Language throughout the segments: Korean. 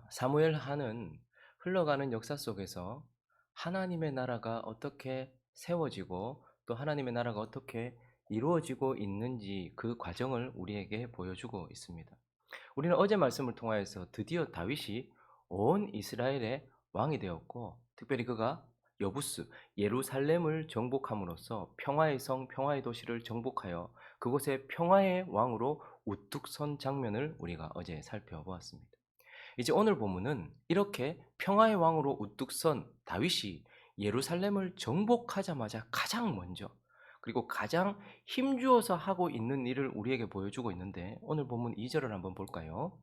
사무엘하는 흘러가는 역사 속에서 하나님의 나라가 어떻게 세워지고 또 하나님의 나라가 어떻게 이루어지고 있는지 그 과정을 우리에게 보여주고 있습니다. 우리는 어제 말씀을 통하여서 드디어 다윗이 온 이스라엘의 왕이 되었고, 특별히 그가 여부스 예루살렘을 정복함으로써 평화의 성 평화의 도시를 정복하여 그곳에 평화의 왕으로 우뚝 선 장면을 우리가 어제 살펴보았습니다. 이제 오늘 본문은 이렇게 평화의 왕으로 우뚝 선 다윗이 예루살렘을 정복하자마자 가장 먼저, 그리고 가장 힘주어서 하고 있는 일을 우리에게 보여주고 있는데, 오늘 본문 2절을 한번 볼까요?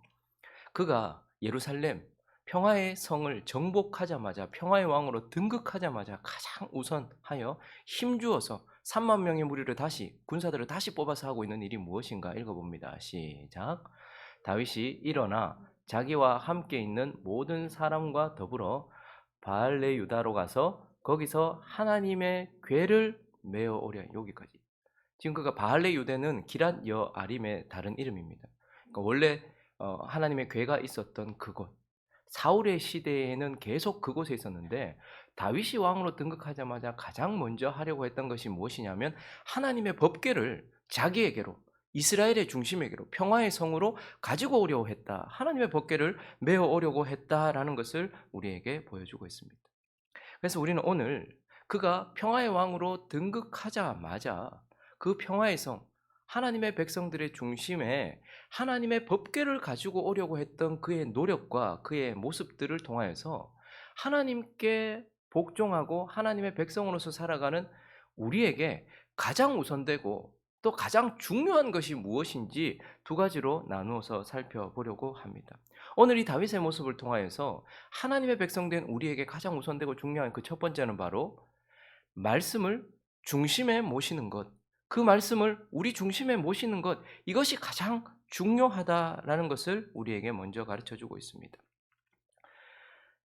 그가 예루살렘 평화의 성을 정복하자마자, 평화의 왕으로 등극하자마자 가장 우선하여 힘주어서 3만 명의 무리를 다시, 군사들을 다시 뽑아서 하고 있는 일이 무엇인가 읽어봅니다. 시작. 다윗이 일어나 자기와 함께 있는 모든 사람과 더불어 바알레 유다로 가서 거기서 하나님의 궤를 메어 오려. 여기까지. 지금 그가 바알레 유대는 기랏 여아림의 다른 이름입니다. 그러니까 원래 하나님의 궤가 있었던 그곳. 사울의 시대에는 계속 그곳에 있었는데, 다윗이 왕으로 등극하자마자 가장 먼저 하려고 했던 것이 무엇이냐면 하나님의 법궤를 자기에게로, 이스라엘의 중심에게로, 평화의 성으로 가지고 오려고 했다. 하나님의 법궤를 메어 오려고 했다라는 것을 우리에게 보여주고 있습니다. 그래서 우리는 오늘 그가 평화의 왕으로 등극하자마자 그 평화의 성, 하나님의 백성들의 중심에 하나님의 법궤를 가지고 오려고 했던 그의 노력과 그의 모습들을 통하여서 하나님께 복종하고 하나님의 백성으로서 살아가는 우리에게 가장 우선되고 또 가장 중요한 것이 무엇인지 두 가지로 나누어서 살펴보려고 합니다. 오늘 이 다윗의 모습을 통하여서 하나님의 백성된 우리에게 가장 우선되고 중요한 그 첫 번째는 바로 말씀을 중심에 모시는 것, 그 말씀을 우리 중심에 모시는 것, 이것이 가장 중요하다라는 것을 우리에게 먼저 가르쳐 주고 있습니다.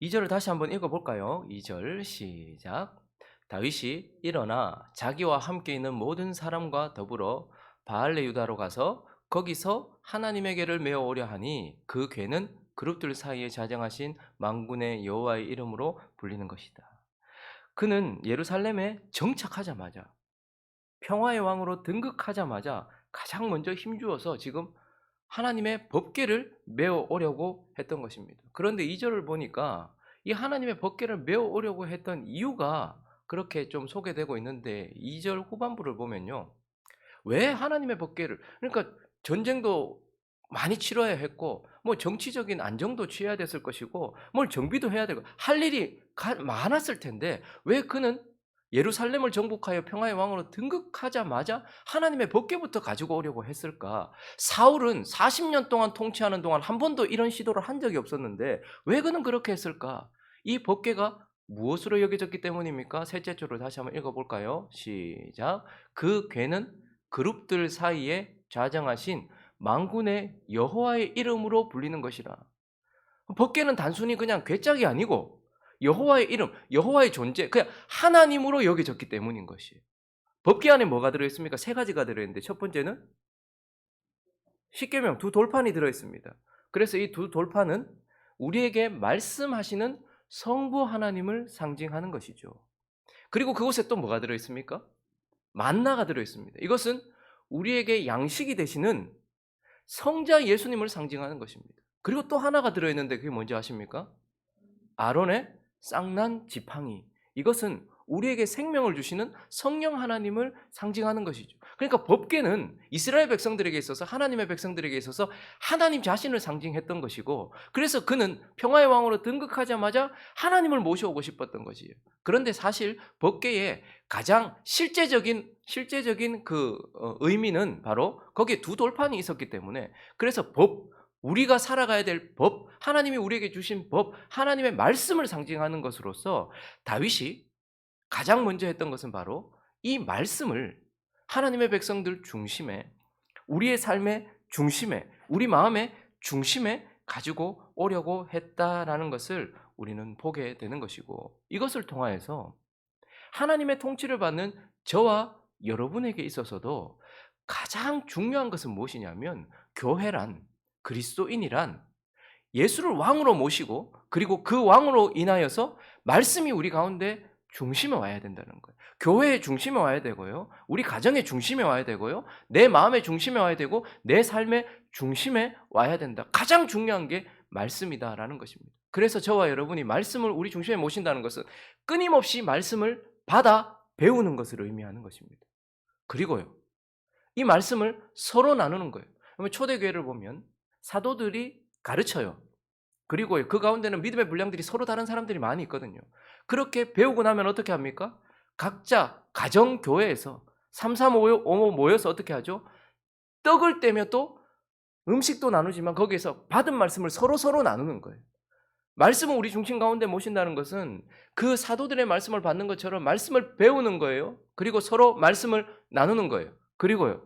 2절을 다시 한번 읽어볼까요? 2절 시작. 다윗이 일어나 자기와 함께 있는 모든 사람과 더불어 바알레 유다로 가서 거기서 하나님의 궤를 메어 오려 하니 그 궤는 그룹들 사이에 자정하신 만군의 여호와의 이름으로 불리는 것이다. 그는 예루살렘에 정착하자마자, 평화의 왕으로 등극하자마자 가장 먼저 힘주어서 지금 하나님의 법궤를 메어 오려고 했던 것입니다. 그런데 2절을 보니까 이 하나님의 법궤를 메어 오려고 했던 이유가 그렇게 좀 소개되고 있는데, 2절 후반부를 보면요, 왜 하나님의 법궤를, 그러니까 전쟁도 많이 치러야 했고 뭐 정치적인 안정도 취해야 됐을 것이고 뭘 정비도 해야 되고 할 일이 많았을 텐데, 왜 그는 예루살렘을 정복하여 평화의 왕으로 등극하자마자 하나님의 법궤부터 가지고 오려고 했을까? 사울은 40년 동안 통치하는 동안 한 번도 이런 시도를 한 적이 없었는데 왜 그는 그렇게 했을까? 이 법궤가 무엇으로 여겨졌기 때문입니까? 셋째 줄을 다시 한번 읽어볼까요? 시작. 그 궤는 그룹들 사이에 좌정하신 만군의 여호와의 이름으로 불리는 것이라. 법궤는 단순히 그냥 궤짝이 아니고 여호와의 이름, 여호와의 존재, 그냥 하나님으로 여겨졌기 때문인 것이에요. 법궤 안에 뭐가 들어있습니까? 세 가지가 들어있는데, 첫 번째는 십계명 두 돌판이 들어있습니다. 그래서 이 두 돌판은 우리에게 말씀하시는 성부 하나님을 상징하는 것이죠. 그리고 그곳에 또 뭐가 들어있습니까? 만나가 들어있습니다. 이것은 우리에게 양식이 되시는 성자 예수님을 상징하는 것입니다. 그리고 또 하나가 들어있는데 그게 뭔지 아십니까? 아론의 쌍난 지팡이. 이것은 우리에게 생명을 주시는 성령 하나님을 상징하는 것이죠. 그러니까 법궤는 이스라엘 백성들에게 있어서, 하나님의 백성들에게 있어서 하나님 자신을 상징했던 것이고, 그래서 그는 평화의 왕으로 등극하자마자 하나님을 모셔오고 싶었던 것이에요. 그런데 사실 법궤의 가장 실제적인 그 의미는 바로 거기에 두 돌판이 있었기 때문에, 그래서 우리가 살아가야 될 법, 하나님이 우리에게 주신 법, 하나님의 말씀을 상징하는 것으로서 다윗이 가장 먼저 했던 것은 바로 이 말씀을 하나님의 백성들 중심에, 우리의 삶의 중심에, 우리 마음의 중심에 가지고 오려고 했다라는 것을 우리는 보게 되는 것이고, 이것을 통하여서 하나님의 통치를 받는 저와 여러분에게 있어서도 가장 중요한 것은 무엇이냐면, 교회란, 그리스도인이란 예수를 왕으로 모시고 그리고 그 왕으로 인하여서 말씀이 우리 가운데 중심에 와야 된다는 거예요. 교회의 중심에 와야 되고요. 우리 가정의 중심에 와야 되고요. 내 마음의 중심에 와야 되고 내 삶의 중심에 와야 된다. 가장 중요한 게 말씀이다라는 것입니다. 그래서 저와 여러분이 말씀을 우리 중심에 모신다는 것은 끊임없이 말씀을 받아 배우는 것을 의미하는 것입니다. 그리고요. 이 말씀을 서로 나누는 거예요. 그러면 초대교회를 보면 사도들이 가르쳐요. 그리고 그 가운데는 믿음의 분량들이 서로 다른 사람들이 많이 있거든요. 그렇게 배우고 나면 어떻게 합니까? 각자 가정 교회에서 335 모여서 어떻게 하죠? 떡을 떼며 또 음식도 나누지만 거기에서 받은 말씀을 서로 나누는 거예요. 말씀을 우리 중심 가운데 모신다는 것은 그 사도들의 말씀을 받는 것처럼 말씀을 배우는 거예요. 그리고 서로 말씀을 나누는 거예요. 그리고요.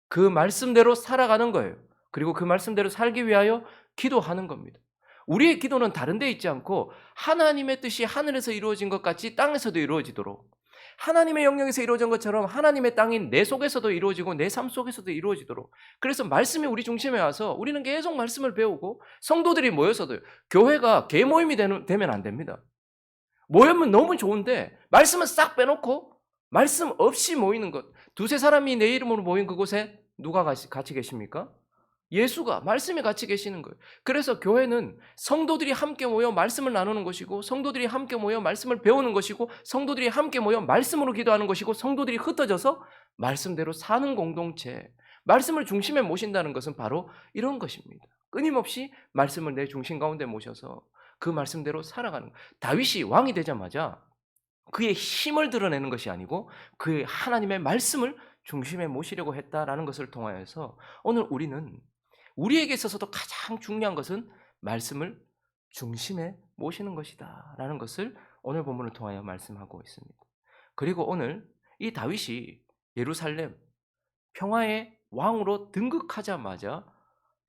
그 말씀대로 살아가는 거예요. 그리고 그 말씀대로 살기 위하여 기도하는 겁니다. 우리의 기도는 다른 데 있지 않고 하나님의 뜻이 하늘에서 이루어진 것 같이 땅에서도 이루어지도록 하나님의 영역에서 이루어진 것처럼 하나님의 땅인 내 속에서도 이루어지고 내 삶 속에서도 이루어지도록 그래서 말씀이 우리 중심에 와서 우리는 계속 말씀을 배우고 성도들이 모여서도 교회가 개모임이 되면 안 됩니다. 모이면 너무 좋은데 말씀은 싹 빼놓고 말씀 없이 모이는 것 두세 사람이 내 이름으로 모인 그곳에 누가 같이 계십니까? 예수가 말씀이 같이 계시는 거예요. 그래서 교회는 성도들이 함께 모여 말씀을 나누는 것이고 성도들이 함께 모여 말씀을 배우는 것이고 성도들이 함께 모여 말씀으로 기도하는 것이고 성도들이 흩어져서 말씀대로 사는 공동체 말씀을 중심에 모신다는 것은 바로 이런 것입니다. 끊임없이 말씀을 내 중심 가운데 모셔서 그 말씀대로 살아가는 거예요. 다윗이 왕이 되자마자 그의 힘을 드러내는 것이 아니고 그의 하나님의 말씀을 중심에 모시려고 했다라는 것을 통하여서 오늘 우리는 우리에게 있어서도 가장 중요한 것은 말씀을 중심에 모시는 것이다 라는 것을 오늘 본문을 통하여 말씀하고 있습니다. 그리고 오늘 이 다윗이 예루살렘 평화의 왕으로 등극하자마자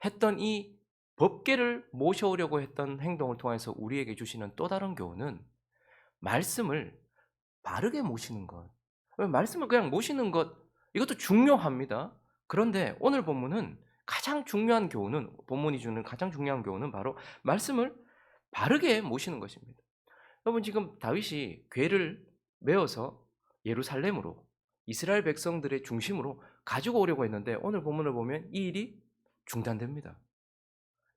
했던 이 법궤를 모셔오려고 했던 행동을 통해서 우리에게 주시는 또 다른 교훈은 말씀을 바르게 모시는 것. 말씀을 그냥 모시는 것 이것도 중요합니다. 그런데 오늘 본문은 가장 중요한 교훈은 본문이 주는 가장 중요한 교훈은 바로 말씀을 바르게 모시는 것입니다. 여러분 지금 다윗이 궤를 메어서 예루살렘으로 이스라엘 백성들의 중심으로 가지고 오려고 했는데 오늘 본문을 보면 이 일이 중단됩니다.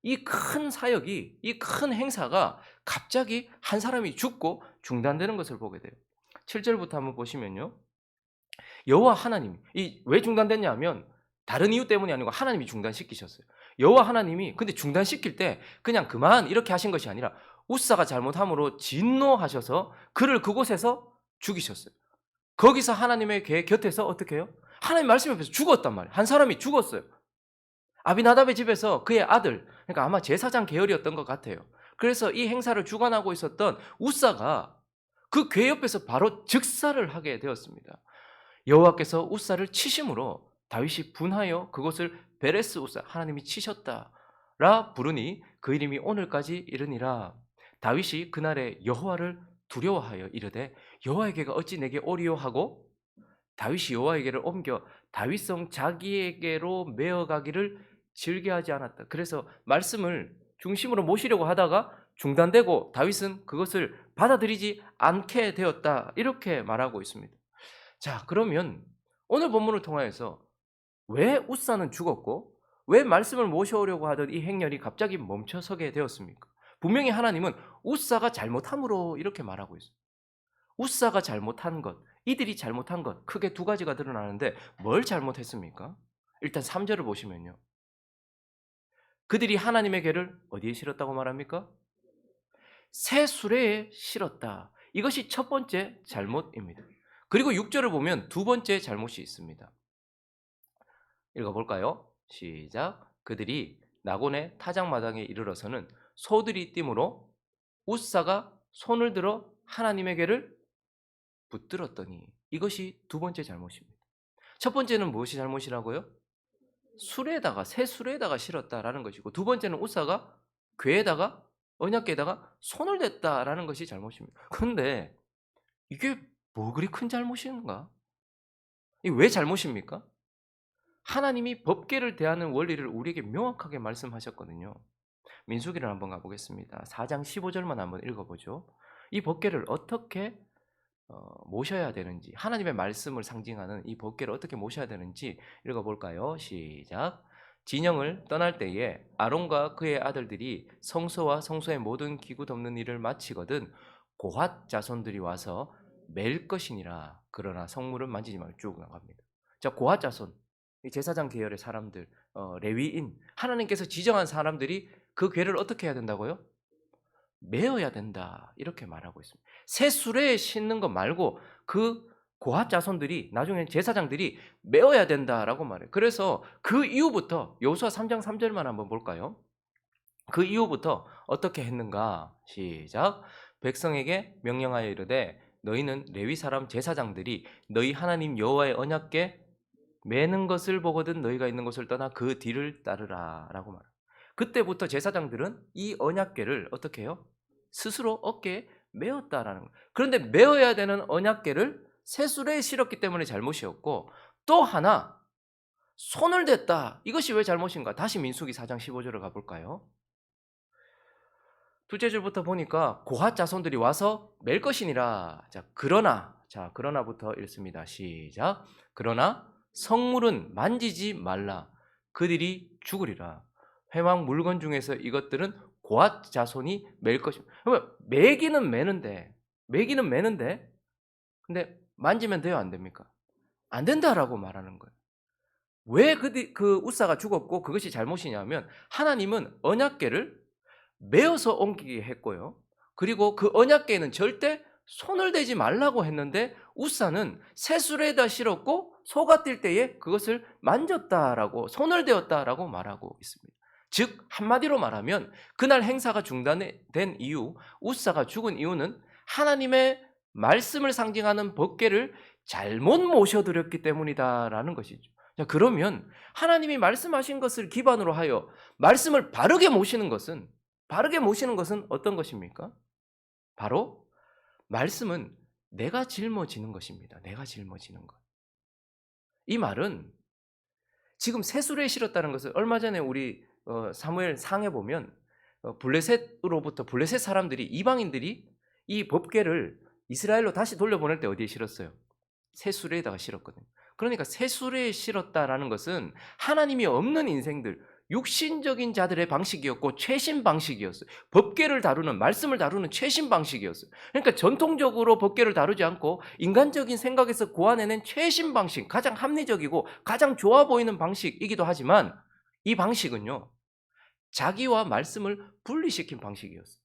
이 큰 사역이 이 큰 행사가 갑자기 한 사람이 죽고 중단되는 것을 보게 돼요. 7절부터 한번 보시면요. 여호와 하나님 왜 중단됐냐 하면 다른 이유 때문이 아니고 하나님이 중단시키셨어요. 여호와 하나님이 근데 중단시킬 때 그냥 그만 이렇게 하신 것이 아니라 웃사가 잘못함으로 진노하셔서 그를 그곳에서 죽이셨어요. 거기서 하나님의 곁에서 어떻게 해요? 하나님 말씀 옆에서 죽었단 말이에요. 한 사람이 죽었어요. 아비나답의 집에서 그의 아들 그러니까 아마 제사장 계열이었던 것 같아요. 그래서 이 행사를 주관하고 있었던 웃사가 그 궤 옆에서 바로 즉사를 하게 되었습니다. 여호와께서 웃사를 치심으로 다윗이 분하여 그것을 베레스 웃사 하나님이 치셨다라 부르니 그 이름이 오늘까지 이르니라. 다윗이 그날에 여호와를 두려워하여 이르되 여호와에게가 어찌 내게 오리요 하고 다윗이 여호와에게를 옮겨 다윗성 자기에게로 메어가기를 즐겨하지 않았다. 그래서 말씀을 중심으로 모시려고 하다가 중단되고 다윗은 그것을 받아들이지 않게 되었다. 이렇게 말하고 있습니다. 자, 그러면 오늘 본문을 통하여서 왜 웃사는 죽었고 왜 말씀을 모셔오려고 하던 이 행렬이 갑자기 멈춰서게 되었습니까? 분명히 하나님은 웃사가 잘못함으로 이렇게 말하고 있어요. 웃사가 잘못한 것, 이들이 잘못한 것 크게 두 가지가 드러나는데 뭘 잘못했습니까? 일단 3절을 보시면요. 그들이 하나님의 궤를 어디에 실었다고 말합니까? 새 수레에 실었다. 이것이 첫 번째 잘못입니다. 그리고 6절을 보면 두 번째 잘못이 있습니다. 읽어볼까요? 시작. 그들이 나곤의 타작마당에 이르러서는 소들이 뛰므로 웃사가 손을 들어 하나님의 궤를 붙들었더니 이것이 두 번째 잘못입니다. 첫 번째는 무엇이 잘못이라고요? 새 수레에다가 실었다라는 것이고 두 번째는 웃사가 궤에다가 언약궤에다가 손을 댔다라는 것이 잘못입니다. 그런데 이게 뭐 그리 큰 잘못인가? 이게 왜 잘못입니까? 하나님이 법궤를 대하는 원리를 우리에게 명확하게 말씀하셨거든요. 민수기를 한번 가보겠습니다. 4장 15절만 한번 읽어보죠. 이 법궤를 어떻게 모셔야 되는지, 하나님의 말씀을 상징하는 이 법궤를 어떻게 모셔야 되는지 읽어볼까요? 시작. 진영을 떠날 때에 아론과 그의 아들들이 성소와 성소의 모든 기구 덮는 일을 마치거든 고핫 자손들이 와서 맬 것이니라. 그러나 성물은 만지지 말고 쭉 나갑니다. 자, 고핫 자손, 이 제사장 계열의 사람들, 레위인, 하나님께서 지정한 사람들이 그 궤를 어떻게 해야 된다고요? 메어야 된다. 이렇게 말하고 있습니다. 새 수레에 싣는 것 말고 그 고압 자손들이 나중에 제사장들이 메어야 된다라고 말해요. 그래서 그 이후부터 여호수아 3장 3절만 한번 볼까요? 그 이후부터 어떻게 했는가? 시작. 백성에게 명령하여 이르되 너희는 레위 사람 제사장들이 너희 하나님 여호와의 언약궤 매는 것을 보거든 너희가 있는 곳을 떠나 그 뒤를 따르라라고 말해요. 그때부터 제사장들은 이 언약궤를 어떻게 해요? 스스로 어깨에 메었다라는 거예요. 그런데 메어야 되는 언약궤를 새수레에 실었기 때문에 잘못이었고, 또 하나 손을 댔다. 이것이 왜 잘못인가? 다시 민수기 4장 15절을 가볼까요? 둘째 줄부터 보니까 고핫 자손들이 와서 맬 것이니라. 그러나부터 읽습니다. 시작. 그러나 성물은 만지지 말라. 그들이 죽으리라. 회막 물건 중에서 이것들은 고핫 자손이 맬 것입니다. 그러면 매기는 매는데, 근데 만지면 돼요, 안 됩니까? 안 된다라고 말하는 거예요. 왜 그 우사가 죽었고 그것이 잘못이냐면, 하나님은 언약궤를 메어서 옮기게 했고요. 그리고 그 언약궤에는 절대 손을 대지 말라고 했는데 우사는 새수레에다 실었고 소가 뛸 때에 그것을 만졌다라고, 손을 대었다라고 말하고 있습니다. 즉 한마디로 말하면 그날 행사가 중단된 이유, 우사가 죽은 이유는 하나님의 말씀을 상징하는 법궤를 잘못 모셔드렸기 때문이다라는 것이죠. 자, 그러면 하나님이 말씀하신 것을 기반으로 하여 말씀을 바르게 모시는 것은 어떤 것입니까? 바로 말씀은 내가 짊어지는 것입니다. 내가 짊어지는 것. 이 말은 지금 새수레에 실었다는 것을 얼마 전에 우리 사무엘 상에 보면 블레셋 사람들이, 이방인들이 이 법궤를 이스라엘로 다시 돌려보낼 때 어디에 실었어요? 새수레에다가 실었거든요. 그러니까 새수레에 실었다라는 것은 하나님이 없는 인생들, 육신적인 자들의 방식이었고 최신 방식이었어요. 법궤를 다루는, 말씀을 다루는 최신 방식이었어요. 그러니까 전통적으로 법궤를 다루지 않고 인간적인 생각에서 고안해낸 최신 방식, 가장 합리적이고 가장 좋아 보이는 방식이기도 하지만, 이 방식은요, 자기와 말씀을 분리시킨 방식이었어요.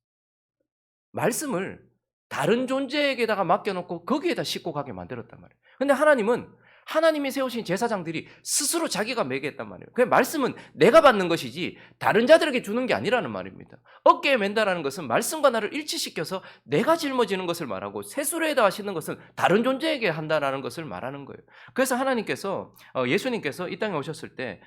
말씀을 다른 존재에게다가 맡겨놓고 거기에다 싣고 가게 만들었단 말이에요. 근데 하나님은, 하나님이 세우신 제사장들이 스스로 자기가 매게 했단 말이에요. 그 말씀은 내가 받는 것이지 다른 자들에게 주는 게 아니라는 말입니다. 어깨에 맨다라는 것은 말씀과 나를 일치시켜서 내가 짊어지는 것을 말하고, 새수레에다 하시는 것은 다른 존재에게 한다라는 것을 말하는 거예요. 그래서 하나님께서, 예수님께서 이 땅에 오셨을 때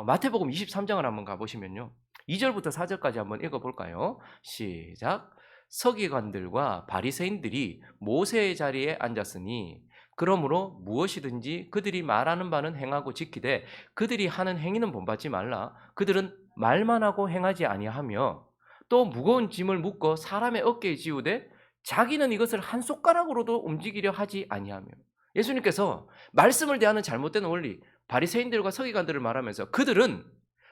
마태복음 23장을 한번 가보시면요, 2절부터 4절까지 한번 읽어볼까요? 시작. 서기관들과 바리새인들이 모세의 자리에 앉았으니 그러므로 무엇이든지 그들이 말하는 바는 행하고 지키되 그들이 하는 행위는 본받지 말라. 그들은 말만 하고 행하지 아니하며 또 무거운 짐을 묶어 사람의 어깨에 지우되 자기는 이것을 한 손가락으로도 움직이려 하지 아니하며. 예수님께서 말씀을 대하는 잘못된 원리, 바리새인들과 서기관들을 말하면서 그들은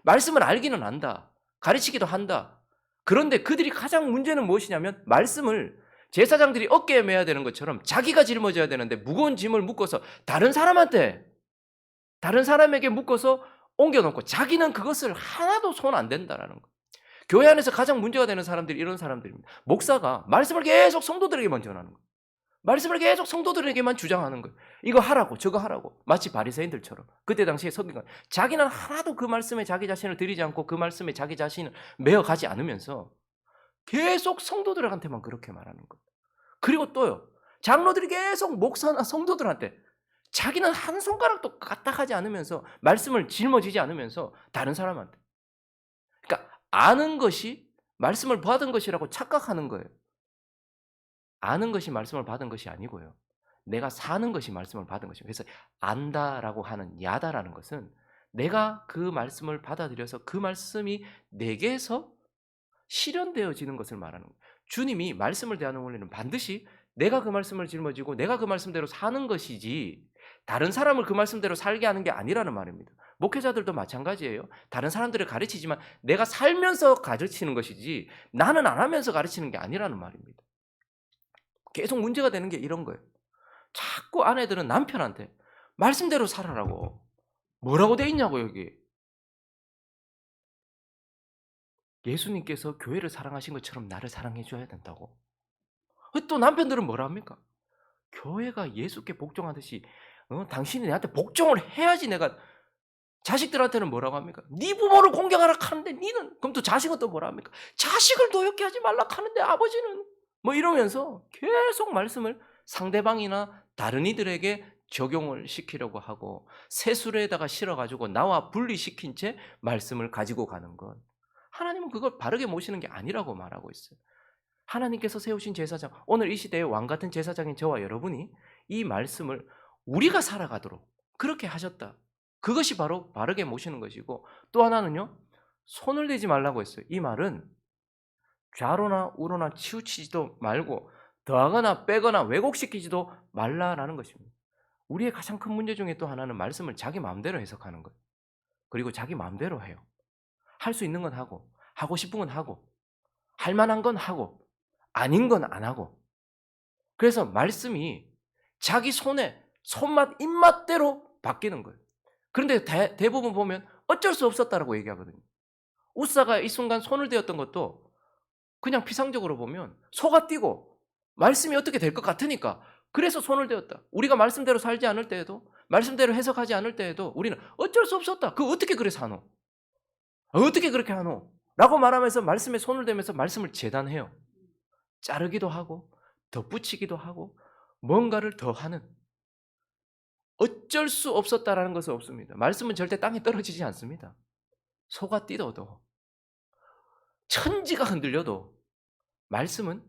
말씀을 알기는 안다, 가르치기도 한다. 그런데 그들이 가장 문제는 무엇이냐면, 말씀을 제사장들이 어깨에 매야 되는 것처럼 자기가 짊어져야 되는데 무거운 짐을 묶어서 다른 사람에게 묶어서 옮겨놓고 자기는 그것을 하나도 손 안 댄다라는 거. 교회 안에서 가장 문제가 되는 사람들이 이런 사람들입니다. 목사가 말씀을 계속 성도들에게만 전하는 거예요. 말씀을 계속 성도들에게만 주장하는 거예요. 이거 하라고 저거 하라고, 마치 바리새인들처럼. 그때 당시에 서기관, 자기는 하나도 그 말씀에 자기 자신을 들이지 않고 그 말씀에 자기 자신을 메어가지 않으면서 계속 성도들한테만 그렇게 말하는 거예요. 그리고 또요, 장로들이 계속 목사나 성도들한테 자기는 한 손가락도 까딱하지 않으면서 말씀을 짊어지지 않으면서 다른 사람한테, 그러니까 아는 것이 말씀을 받은 것이라고 착각하는 거예요. 아는 것이 말씀을 받은 것이 아니고요, 내가 사는 것이 말씀을 받은 것이에요. 그래서 안다라고 하는, 야다라는 것은 내가 그 말씀을 받아들여서 그 말씀이 내게서 실현되어지는 것을 말하는 거예요. 주님이 말씀을 대하는 원리는 반드시 내가 그 말씀을 짊어지고 내가 그 말씀대로 사는 것이지 다른 사람을 그 말씀대로 살게 하는 게 아니라는 말입니다. 목회자들도 마찬가지예요. 다른 사람들을 가르치지만 내가 살면서 가르치는 것이지 나는 안 하면서 가르치는 게 아니라는 말입니다. 계속 문제가 되는 게 이런 거예요. 자꾸 아내들은 남편한테 말씀대로 살아라고. 뭐라고 돼 있냐고 여기. 예수님께서 교회를 사랑하신 것처럼 나를 사랑해 줘야 된다고. 또 남편들은 뭐라 합니까? 교회가 예수께 복종하듯이 당신이 내한테 복종을 해야지 내가. 자식들한테는 뭐라고 합니까? 네 부모를 공경하라 하는데 니는. 그럼 또 자식은 또 뭐라 합니까? 자식을 도욕케 하지 말라 하는데 아버지는. 뭐 이러면서 계속 말씀을 상대방이나 다른 이들에게 적용을 시키려고 하고 세술에다가 실어가지고 나와 분리시킨 채 말씀을 가지고 가는 것. 하나님은 그걸 바르게 모시는 게 아니라고 말하고 있어요. 하나님께서 세우신 제사장, 오늘 이 시대의 왕 같은 제사장인 저와 여러분이 이 말씀을 우리가 살아가도록 그렇게 하셨다. 그것이 바로 바르게 모시는 것이고, 또 하나는요, 손을 대지 말라고 했어요. 이 말은 좌로나 우로나 치우치지도 말고 더하거나 빼거나 왜곡시키지도 말라라는 것입니다. 우리의 가장 큰 문제 중에 또 하나는 말씀을 자기 마음대로 해석하는 것. 그리고 자기 마음대로 해요. 할 수 있는 건 하고, 하고 싶은 건 하고, 할 만한 건 하고, 아닌 건 안 하고. 그래서 말씀이 자기 손맛, 입맛대로 바뀌는 거예요. 그런데 대부분 보면 어쩔 수 없었다라고 얘기하거든요. 우사가 이 순간 손을 대었던 것도 그냥 피상적으로 보면 소가 뛰고 말씀이 어떻게 될 것 같으니까 그래서 손을 대었다. 우리가 말씀대로 살지 않을 때에도, 말씀대로 해석하지 않을 때에도 우리는 어쩔 수 없었다. 그거 어떻게 그래 사노? 어떻게 그렇게 하노? 라고 말하면서 말씀에 손을 대면서 말씀을 재단해요. 자르기도 하고 덧붙이기도 하고 뭔가를 더 하는. 어쩔 수 없었다라는 것은 없습니다. 말씀은 절대 땅에 떨어지지 않습니다. 소가 뛰어도 천지가 흔들려도 말씀은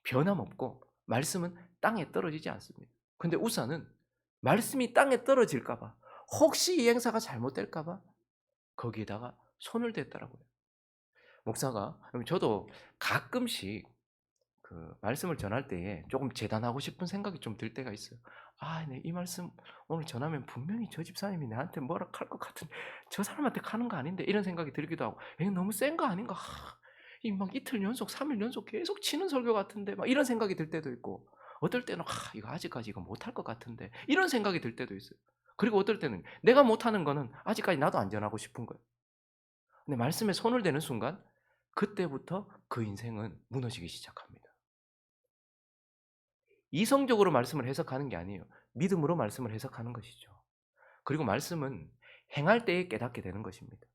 변함없고 말씀은 땅에 떨어지지 않습니다. 근데 우사는 말씀이 땅에 떨어질까 봐, 혹시 이 행사가 잘못될까 봐 거기에다가 손을 댔더라고요. 목사가, 저도 가끔씩 그 말씀을 전할 때에 조금 재단하고 싶은 생각이 좀 들 때가 있어요. 네, 이 말씀 오늘 전하면 분명히 저 집사님이 나한테 뭐라 할 것 같은, 저 사람한테 가는 거 아닌데 이런 생각이 들기도 하고, 이거 너무 센 거 아닌가? 이 막 이틀 연속, 3일 연속 계속 치는 설교 같은데 막 이런 생각이 들 때도 있고, 어떨 때는 이거 아직까지 이거 못할 것 같은데 이런 생각이 들 때도 있어요. 그리고 어떨 때는 내가 못하는 거는 아직까지 나도 안 전하고 싶은 거예요. 근데 말씀에 손을 대는 순간 그때부터 그 인생은 무너지기 시작합니다. 이성적으로 말씀을 해석하는 게 아니에요. 믿음으로 말씀을 해석하는 것이죠. 그리고 말씀은 행할 때에 깨닫게 되는 것입니다.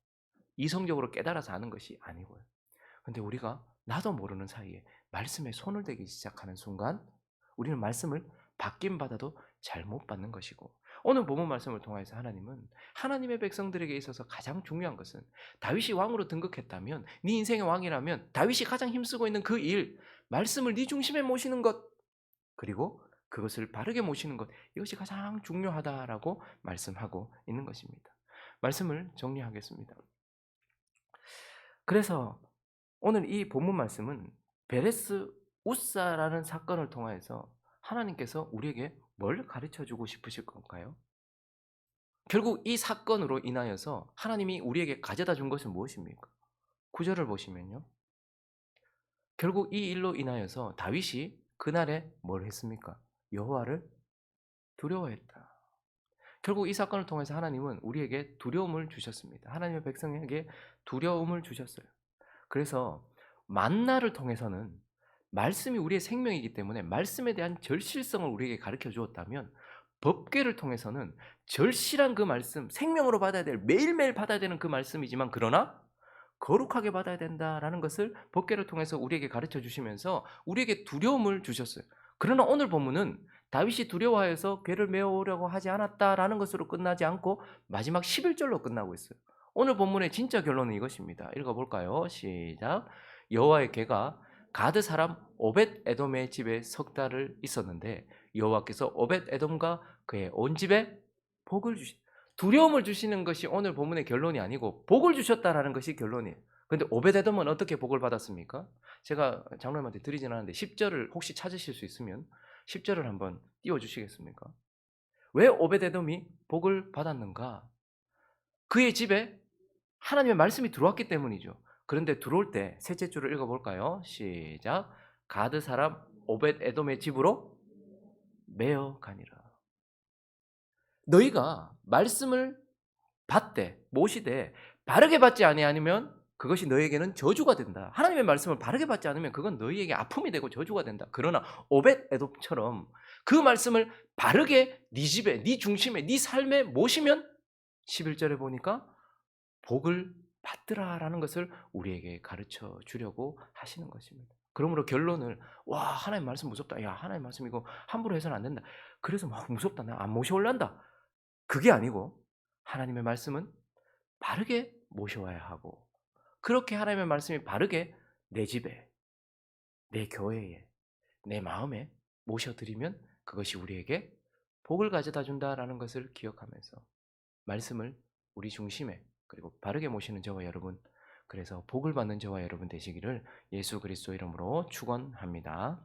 이성적으로 깨달아서 하는 것이 아니고요. 근데 우리가 나도 모르는 사이에 말씀에 손을 대기 시작하는 순간 우리는 말씀을 받긴 받아도 잘못 받는 것이고, 오늘 본문 말씀을 통해서 하나님은 하나님의 백성들에게 있어서 가장 중요한 것은, 다윗이 왕으로 등극했다면, 네 인생의 왕이라면 다윗이 가장 힘쓰고 있는 그 일, 말씀을 네 중심에 모시는 것, 그리고 그것을 바르게 모시는 것, 이것이 가장 중요하다라고 말씀하고 있는 것입니다. 말씀을 정리하겠습니다. 그래서 오늘 이 본문 말씀은 베레스 우사라는 사건을 통해서 하나님께서 우리에게 뭘 가르쳐주고 싶으실 건가요? 결국 이 사건으로 인하여서 하나님이 우리에게 가져다 준 것은 무엇입니까? 9절을 보시면요, 결국 이 일로 인하여서 다윗이 그날에 뭘 했습니까? 여호와를 두려워했다. 결국 이 사건을 통해서 하나님은 우리에게 두려움을 주셨습니다. 하나님의 백성에게 두려움을 주셨어요. 그래서 만나를 통해서는 말씀이 우리의 생명이기 때문에 말씀에 대한 절실성을 우리에게 가르쳐 주었다면, 법궤를 통해서는 절실한 그 말씀, 생명으로 받아야 될, 매일매일 받아야 되는 그 말씀이지만 그러나 거룩하게 받아야 된다라는 것을 법궤를 통해서 우리에게 가르쳐 주시면서 우리에게 두려움을 주셨어요. 그러나 오늘 본문은 다윗이 두려워하여서 궤를 메우려고 하지 않았다라는 것으로 끝나지 않고 마지막 11절로 끝나고 있어요. 오늘 본문의 진짜 결론은 이것입니다. 읽어볼까요? 시작. 여호와의 궤가 가드 사람 오벳 에돔의 집에 석 달을 있었는데 여호와께서 오벳 에돔과 그의 온 집에 복을 두려움을 주시는 것이 오늘 본문의 결론이 아니고 복을 주셨다라는 것이 결론이에요. 근데 오벳에돔은 어떻게 복을 받았습니까? 제가 장로님한테 드리진 않았는데 10 절을 혹시 찾으실 수 있으면 10 절을 한번 띄워 주시겠습니까? 왜 오벳에돔이 복을 받았는가? 그의 집에 하나님의 말씀이 들어왔기 때문이죠. 그런데 들어올 때 셋째 줄을 읽어 볼까요? 시작. 가드 사람 오벳에돔의 집으로 메어 가니라. 너희가 말씀을 받되 모시되 바르게 받지 아니하면 그것이 너희에게는 저주가 된다. 하나님의 말씀을 바르게 받지 않으면 그건 너희에게 아픔이 되고 저주가 된다. 그러나 오벳에돔처럼 그 말씀을 바르게 네 집에, 네 중심에, 네 삶에 모시면 11절에 보니까 복을 받으라라는 것을 우리에게 가르쳐 주려고 하시는 것입니다. 그러므로 결론을 와 하나님 말씀 무섭다. 야 하나님 말씀 이거 함부로 해서는 안 된다. 그래서 막 무섭다. 나 안 모셔올란다. 그게 아니고 하나님의 말씀은 바르게 모셔와야 하고 그렇게 하나님의 말씀이 바르게 내 집에, 내 교회에, 내 마음에 모셔드리면 그것이 우리에게 복을 가져다 준다라는 것을 기억하면서 말씀을 우리 중심에 그리고 바르게 모시는 저와 여러분 그래서 복을 받는 저와 여러분 되시기를 예수 그리스도 이름으로 축원합니다.